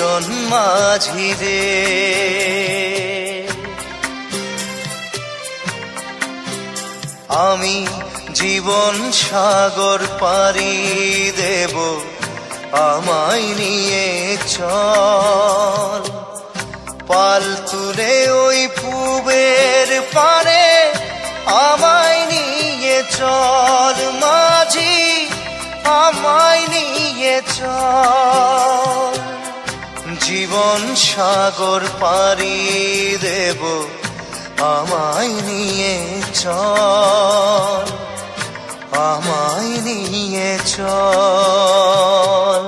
সুজন মাঝি রে। আমি জীবন সাগর পাড়ি দেব, আমায় নিয়ে চল। পাল তুলে ওই পুবের পারে আমায় নিয়ে চল মাঝি, আমায় নিয়ে চল। জীবন সাগর পাড়ি দেব, আমায় নিয়ে চল, আমায় নিয়ে চল।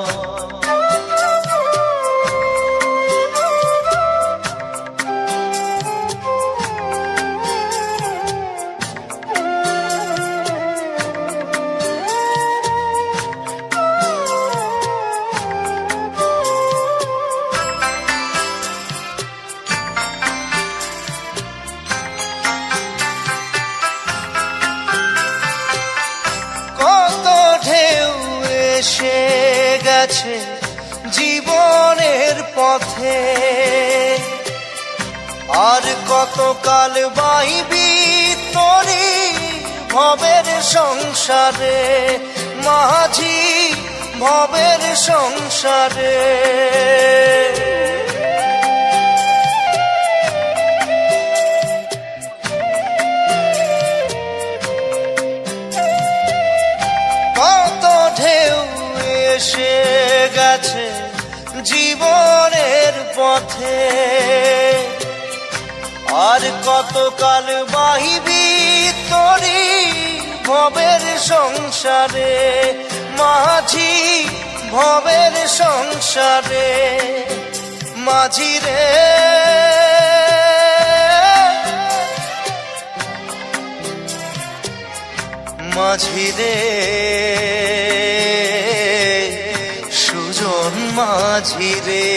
এসে গেছে জীবনের পথে, আর কতকাল বাইবি তোরি ভবের সংসারে মাঝি, ভবের সংসারে। এসে গেছে জীবনের পথে, আর কতকাল বাহিবি তোরি ভবের সংসারে মাঝি, ভবের সংসারে। মাঝি রে মাঝি রে, সুজন মাঝি রে।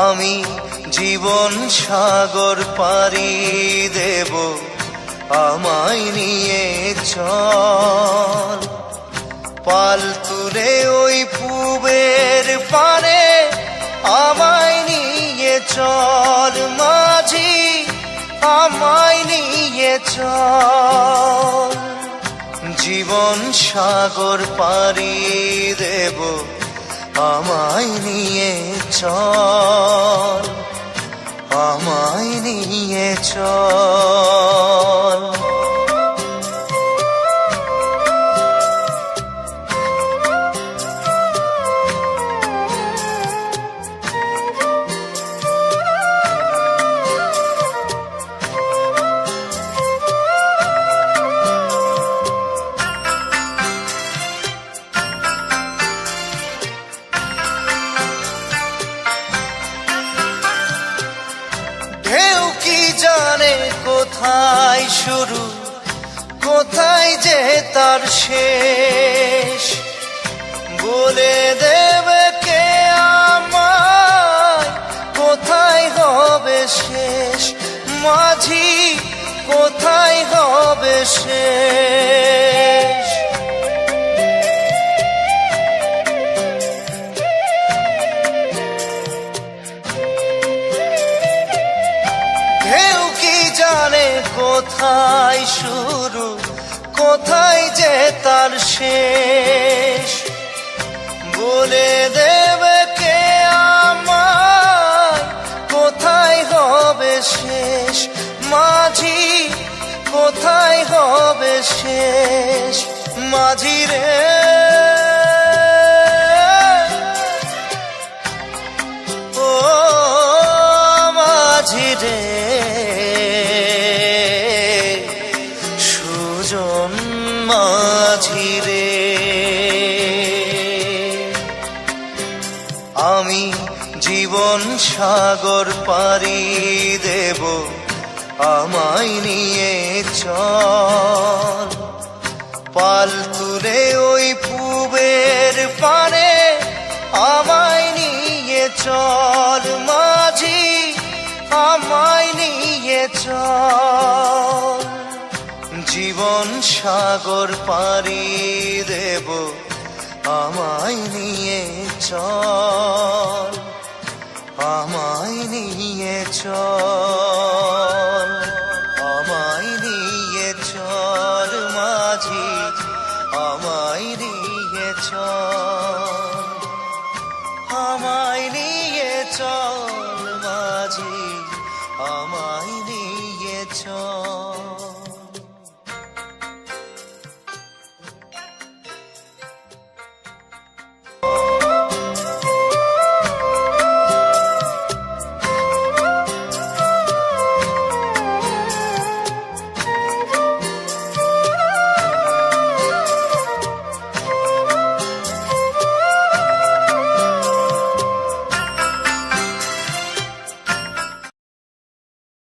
আমি জীবন সাগর পাড়ি দেব, আমায় নিয়ে চল। পাল তুলে ওই পুবের পারে আমায় নিয়ে চল মাঝি, আমায় নিয়ে চল। জীবন সাগর পাড়ি দেব, আমায় নিয়ে চল, আমায় নিয়ে চল। জানে কোথায় শুরু, কোথায় যে তার শেষ, বলে দেবে কে আমায় কোথায় হবে শেষ মাঝি, কোথায় হবে শেষ। জানে কোথায় শুরু, কোথায় যে তার শেষ, বলে দেবে কে আমায় কোথায় হবে শেষ মাঝি, কোথায় হবে শেষ। মাঝি রে ও মাঝি রে, সুজন মাঝি রে। আমি জীবন সাগর পাড়ি দেব, আমায় নিয়ে চল। পাল তুলে ওই পুবের পারে আমায় নিয়ে চল মাঝি, আমায় নিয়ে চল। জীবন সাগর পাড়ি দেব, চল, আমায় নিয়ে চল, আমায় নিয়ে চল মাঝি, আমায় নিয়ে চল, আমায় নিয়ে চল মাঝি, আমায় নিয়ে চল।